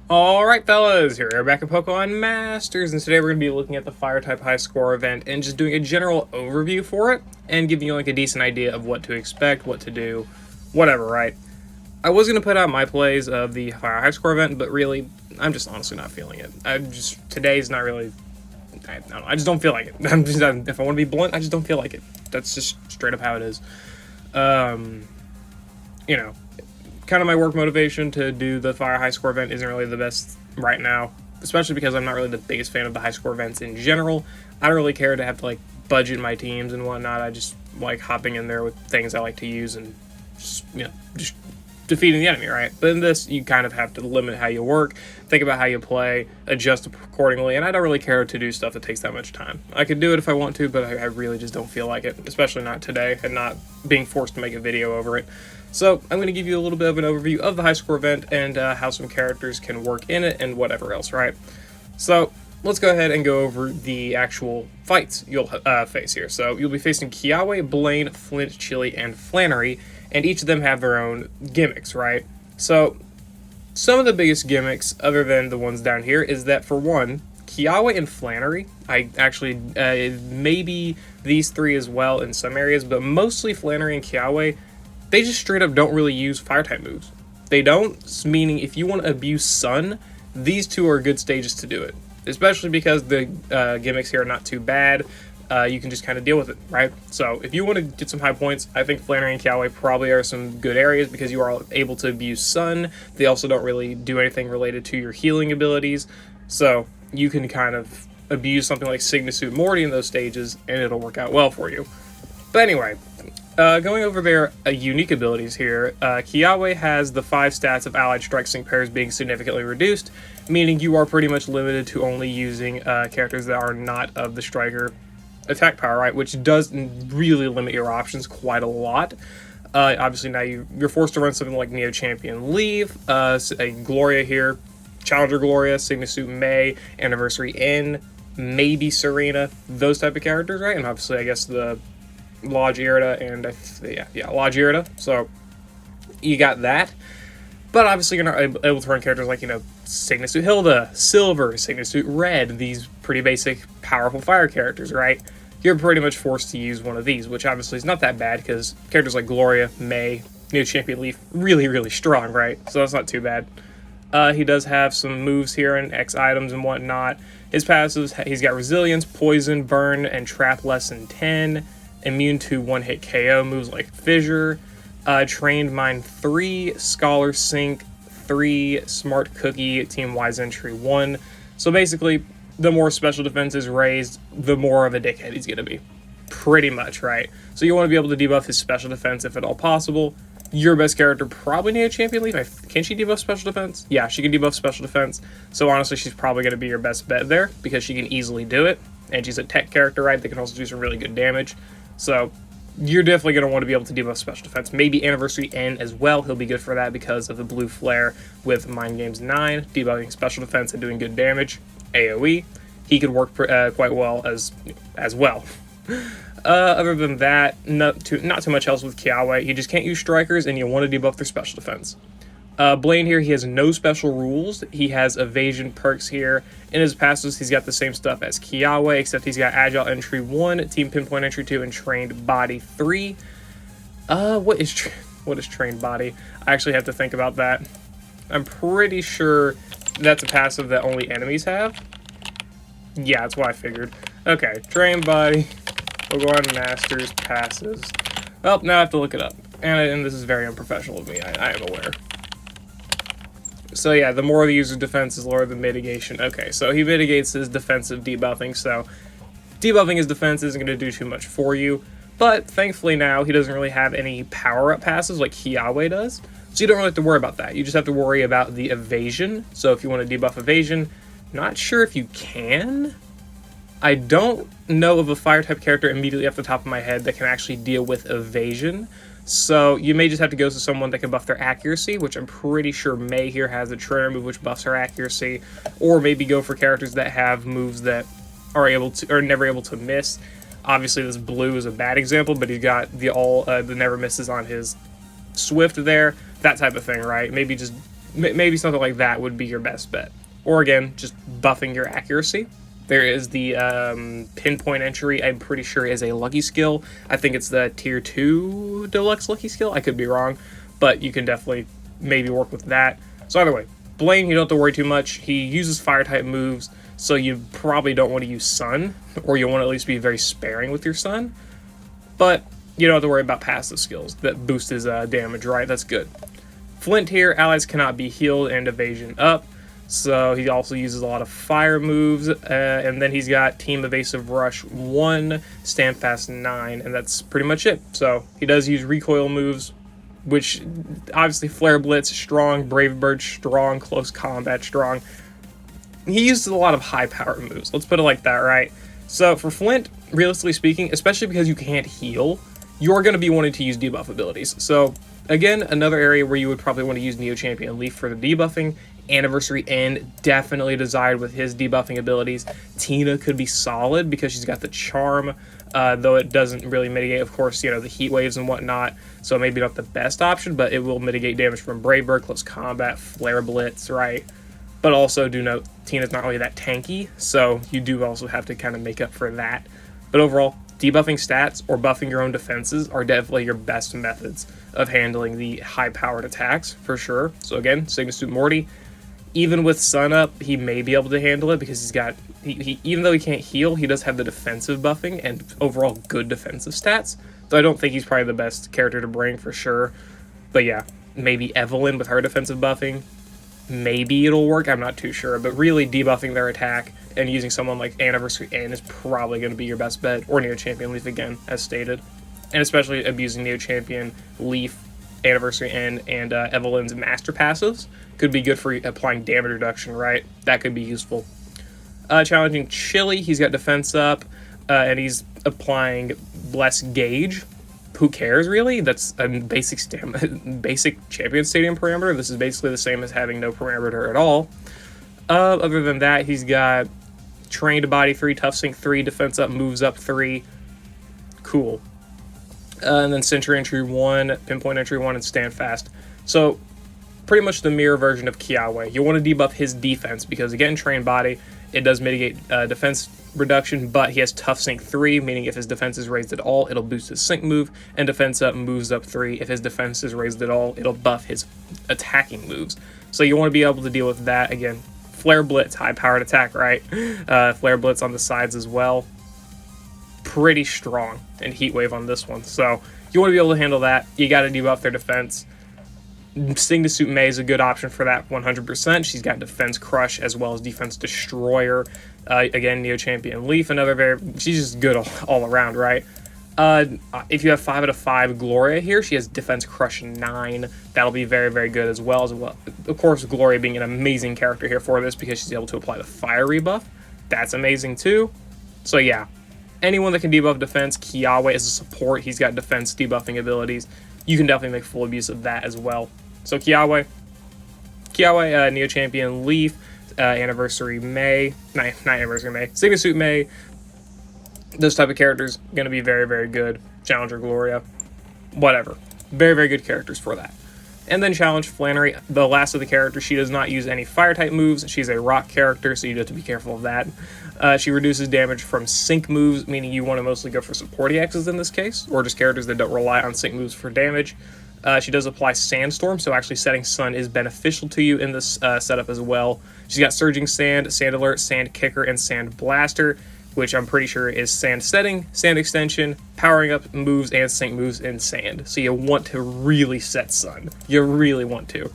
Alright fellas, here we are back at Pokemon Masters, and today we're going to be looking at the Fire-type high score event and just doing a general overview for it, and giving you like a decent idea of what to expect, what to do, whatever, right? I was going to put out my plays of the Fire high score event, but really, I'm just honestly not feeling it. Today's not really, I don't know, I just don't feel like it. If I want to be blunt, I just don't feel like it. That's just straight up how it is. You know, kind of my work motivation to do the Fire high score event isn't really the best right now, especially because I'm not really the biggest fan of the high score events in general. I don't really care to have to like budget my teams and whatnot. I just like hopping in there with things I like to use and just, just defeating the enemy, right? But in this, you kind of have to limit how you work, think about how you play, adjust accordingly, and I don't really care to do stuff that takes that much time. I could do it if I want to, but I really just don't feel like it, especially not today, and not being forced to make a video over it. So I'm going to give you a little bit of an overview of the high score event and how some characters can work in it and whatever else, right? So let's go ahead and go over the actual fights you'll face here. So you'll be facing Kiawe, Blaine, Flint, Chili, and Flannery, and each of them have their own gimmicks, right? So some of the biggest gimmicks, other than the ones down here, is that for one, Kiawe and Flannery, I actually, maybe these three as well in some areas, but mostly Flannery and Kiawe, they just straight up don't really use Fire-type moves. They don't, meaning if you want to abuse Sun, these two are good stages to do it. Especially because the gimmicks here are not too bad. You can just kind of deal with it, right? So if you want to get some high points, I think Flannery and Kiawe probably are some good areas because you are able to abuse Sun. They also don't really do anything related to your healing abilities. So you can kind of abuse something like Signasuit Morty in those stages and it'll work out well for you. But anyway, going over their unique abilities here, Kiawe has the 5 stats of allied strike sync pairs being significantly reduced, meaning you are pretty much limited to only using characters that are not of the striker attack power, right? Which does really limit your options quite a lot. Obviously now you're forced to run something like Neo Champion Leave, a Gloria here, Challenger Gloria, Signasuit May, Anniversary N, maybe Serena, those type of characters, right? And obviously I guess the Lodge Irida and Lodge Irida. So you got that, but obviously you're not able to run characters like Signasuit Hilda, Silver, Signasuit Red. These pretty basic, powerful fire characters, right? You're pretty much forced to use one of these, which obviously is not that bad because characters like Gloria, May, New Champion Leaf, really strong, right? So that's not too bad. He does have some moves here and X items and whatnot. His passives, he's got Resilience, Poison, Burn, and Trap less than 10. Immune to one-hit KO moves like Fissure, Trained Mind 3, Scholar Sync 3, Smart Cookie, Team Wise Entry 1. So basically, the more special defense is raised, the more of a dickhead he's going to be. Pretty much, right? So you want to be able to debuff his special defense if at all possible. Your best character probably need a Champion Leaf. Can she debuff special defense? Yeah, she can debuff special defense. So honestly, she's probably going to be your best bet there because she can easily do it. And she's a tech character, right? That can also do some really good damage. So you're definitely going to want to be able to debuff special defense. Maybe Anniversary N as well. He'll be good for that because of the blue flare with Mind Games 9, debuffing special defense and doing good damage. AoE. He could work quite well as well. Other than that, not too much else with Kiawe. He just can't use strikers and you want to debuff their special defense. Blaine here, he has no special rules. He has evasion perks here. In his passives, he's got the same stuff as Kiawe, except he's got Agile Entry 1, Team Pinpoint Entry 2, and Trained Body 3. What is Trained Body? I actually have to think about that. I'm pretty sure that's a passive that only enemies have. Yeah, that's what I figured. Okay, Trained Body, Pokemon Masters, passives. Well, now I have to look it up. And this is very unprofessional of me, I am aware. So yeah, the more the user's defense is lower, the mitigation. Okay, so he mitigates his defensive debuffing, so debuffing his defense isn't going to do too much for you. But thankfully now, he doesn't really have any power-up passes like Kiawe does, so you don't really have to worry about that. You just have to worry about the evasion. So if you want to debuff evasion, not sure if you can. I don't know of a fire-type character immediately off the top of my head that can actually deal with evasion. So you may just have to go to someone that can buff their accuracy, which I'm pretty sure May here has a trainer move which buffs her accuracy, or maybe go for characters that have moves that are never able to miss. Obviously, this blue is a bad example, but he's got the never misses on his Swift there, that type of thing, right? Maybe just maybe something like that would be your best bet. Or again, just buffing your accuracy. There is the pinpoint entry, I'm pretty sure is a lucky skill. I think it's the tier 2 deluxe lucky skill. I could be wrong, but you can definitely maybe work with that. So either way, Blaine, you don't have to worry too much. He uses fire type moves, so you probably don't want to use Sun, or you want to at least be very sparing with your Sun. But you don't have to worry about passive skills that boost his damage, right? That's good. Flint here, allies cannot be healed and evasion up. So he also uses a lot of fire moves, and then he's got Team Evasive Rush 1, Stand Fast 9, and that's pretty much it. So he does use recoil moves, which obviously Flare Blitz, strong, Brave Bird, strong, Close Combat, strong. He uses a lot of high power moves, let's put it like that, right? So for Flint, realistically speaking, especially because you can't heal, you're going to be wanting to use debuff abilities. So again, another area where you would probably want to use Neo Champion Leaf for the debuffing. Anniversary End, definitely desired with his debuffing abilities. Tina could be solid because she's got the charm, though it doesn't really mitigate, of course, you know, the heat waves and whatnot, so maybe not the best option, but it will mitigate damage from Brave Bird, Close Combat, Flare Blitz, right? But also do note, Tina's not really that tanky, so you do also have to kind of make up for that. But overall, debuffing stats or buffing your own defenses are definitely your best methods of handling the high-powered attacks, for sure. So again, Sigma Suit Morty, even with Sun up, he may be able to handle it because he's got, even though he can't heal, he does have the defensive buffing and overall good defensive stats. So I don't think he's probably the best character to bring for sure. But yeah, maybe Evelyn with her defensive buffing. Maybe it'll work, I'm not too sure. But really debuffing their attack and using someone like Anniversary N is probably going to be your best bet. Or Neo Champion Leaf again, as stated. And especially abusing Neo Champion Leaf, Anniversary N, and Evelyn's Master Passives could be good for applying damage reduction, right? That could be useful. Challenging Chili, he's got defense up, and he's applying less gauge. Who cares, really? That's a basic Champion Stadium parameter. This is basically the same as having no parameter at all. Other than that, he's got Trained Body 3, Tough Sync 3, Defense Up, Moves Up 3. Cool. And then Sentry Entry 1, Pinpoint Entry 1, and Stand Fast. So, pretty much the mirror version of Kiawe. You want to debuff his defense because, again, Trained Body, it does mitigate defense reduction, but he has Tough Sync 3, meaning if his defense is raised at all, it'll boost his Sync move, and Defense Up moves up 3. If his defense is raised at all, it'll buff his attacking moves. So you want to be able to deal with that. Again, Flare Blitz, high-powered attack, right? Flare Blitz on the sides as well. Pretty strong, and Heat Wave on this one. So you want to be able to handle that. You got to debuff their defense. Sing to Suit Mei is a good option for that 100%. She's got Defense Crush as well as Defense Destroyer. Again, Neo Champion Leaf, she's just good all around, right? If you have 5 out of 5 Gloria here, she has Defense Crush 9. That'll be very, very good as well. Of course, Gloria being an amazing character here for this because she's able to apply the Fire Rebuff. That's amazing too. So yeah, anyone that can debuff defense, Kiawe is a support. He's got defense debuffing abilities. You can definitely make full use of that as well. So Kiawe, Neo Champion Leaf, Anniversary Mei, not Anniversary Mei, Sigma Suit Mei, those type of characters, going to be very, very good. Challenger Gloria, whatever. Very, very good characters for that. And then Challenge Flannery, the last of the characters. She does not use any fire-type moves. She's a rock character, so you have to be careful of that. She reduces damage from sync moves, meaning you want to mostly go for support EXs in this case, or just characters that don't rely on sync moves for damage. She does apply Sandstorm, so actually setting Sun is beneficial to you in this setup as well. She's got Surging Sand, Sand Alert, Sand Kicker, and Sand Blaster, which I'm pretty sure is Sand Setting, Sand Extension, powering up moves, and sync moves in Sand. So you want to really set Sun. You really want to.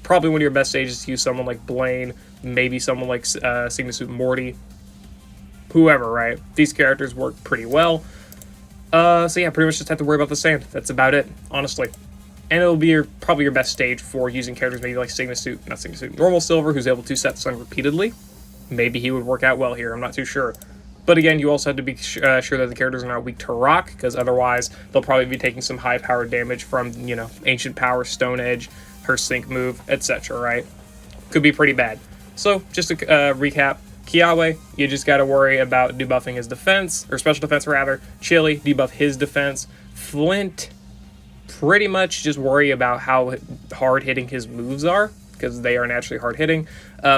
Probably one of your best stages to use someone like Blaine, maybe someone like Sigma Suit Morty, whoever, right? These characters work pretty well. So yeah, pretty much just have to worry about the Sand. That's about it, honestly. And it'll be probably your best stage for using characters maybe like Normal Silver, who's able to set Sun repeatedly. Maybe he would work out well here, I'm not too sure. But again, you also have to be sure that the characters are not weak to rock, because otherwise they'll probably be taking some high-powered damage from, you know, Ancient Power, Stone Edge, her sync move, etc., right? Could be pretty bad. So, just to recap, Kiawe, you just got to worry about debuffing his defense, or special defense rather. Chili, debuff his defense. Flint, pretty much just worry about how hard hitting his moves are, because they are naturally hard hitting.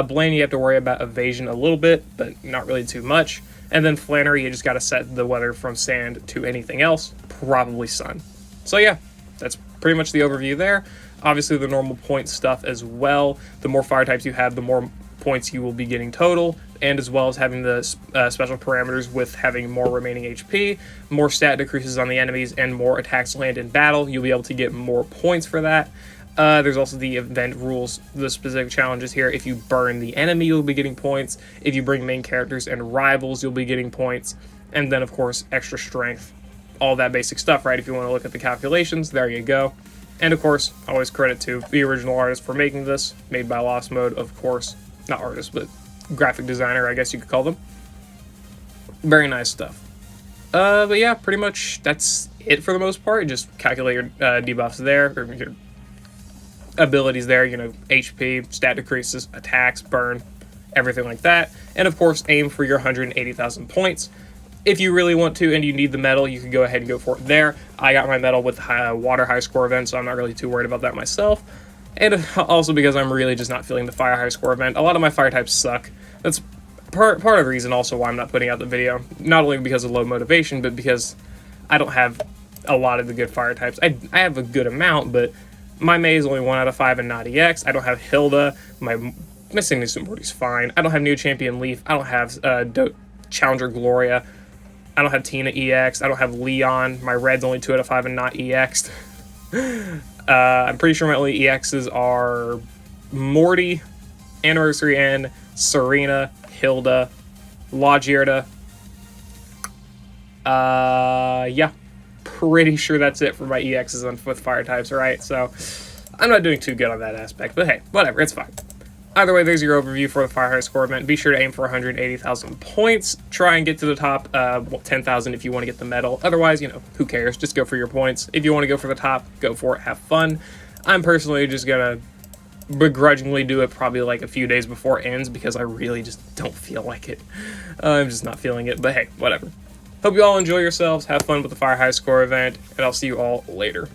Blaine, you have to worry about evasion a little bit, but not really too much. And then Flannery, you just got to set the weather from sand to anything else, probably sun. So yeah, that's pretty much the overview there. Obviously the normal point stuff as well. The more fire types you have, the more points you will be getting total, and as well as having the special parameters with having more remaining HP, more stat decreases on the enemies, and more attacks land in battle. You'll be able to get more points for that. There's also the event rules, the specific challenges here. If you burn the enemy, you'll be getting points. If you bring main characters and rivals, you'll be getting points. And then, of course, extra strength. All that basic stuff, right? If you want to look at the calculations, there you go. And, of course, always credit to the original artist for making this. Made by Lost Mode, of course. Not artist, but graphic designer, I guess you could call them. Very nice stuff. But yeah, pretty much that's it for the most part. Just calculate your debuffs there, or your abilities there, you know, HP, stat decreases, attacks, burn, everything like that. And of course, aim for your 180,000 points. If you really want to and you need the medal, you can go ahead and go for it there. I got my medal with water high score event, so I'm not really too worried about that myself. And also because I'm really just not feeling the fire high score event. A lot of my fire types suck. That's part of the reason also why I'm not putting out the video. Not only because of low motivation, but because I don't have a lot of the good fire types. I have a good amount, but my May is only 1 out of 5 and not EX. I don't have Hilda. My Missing Morty's fine. I don't have New Champion Leaf. I don't have Challenger Gloria. I don't have Tina EX. I don't have Leon. My Red's only 2 out of 5 and not EX'd. I'm pretty sure my only EXs are Morty, Anniversary N, Serena, Hilda, Logierta. Yeah, pretty sure that's it for my EXs with fire types, right? So I'm not doing too good on that aspect, but hey, whatever, it's fine. Either way, there's your overview for the Fire High Score event. Be sure to aim for 180,000 points. Try and get to the top 10,000 if you want to get the medal. Otherwise, you know, who cares? Just go for your points. If you want to go for the top, go for it. Have fun. I'm personally just going to begrudgingly do it probably like a few days before it ends because I really just don't feel like it. I'm just not feeling it, but hey, whatever. Hope you all enjoy yourselves. Have fun with the Fire High Score event, and I'll see you all later.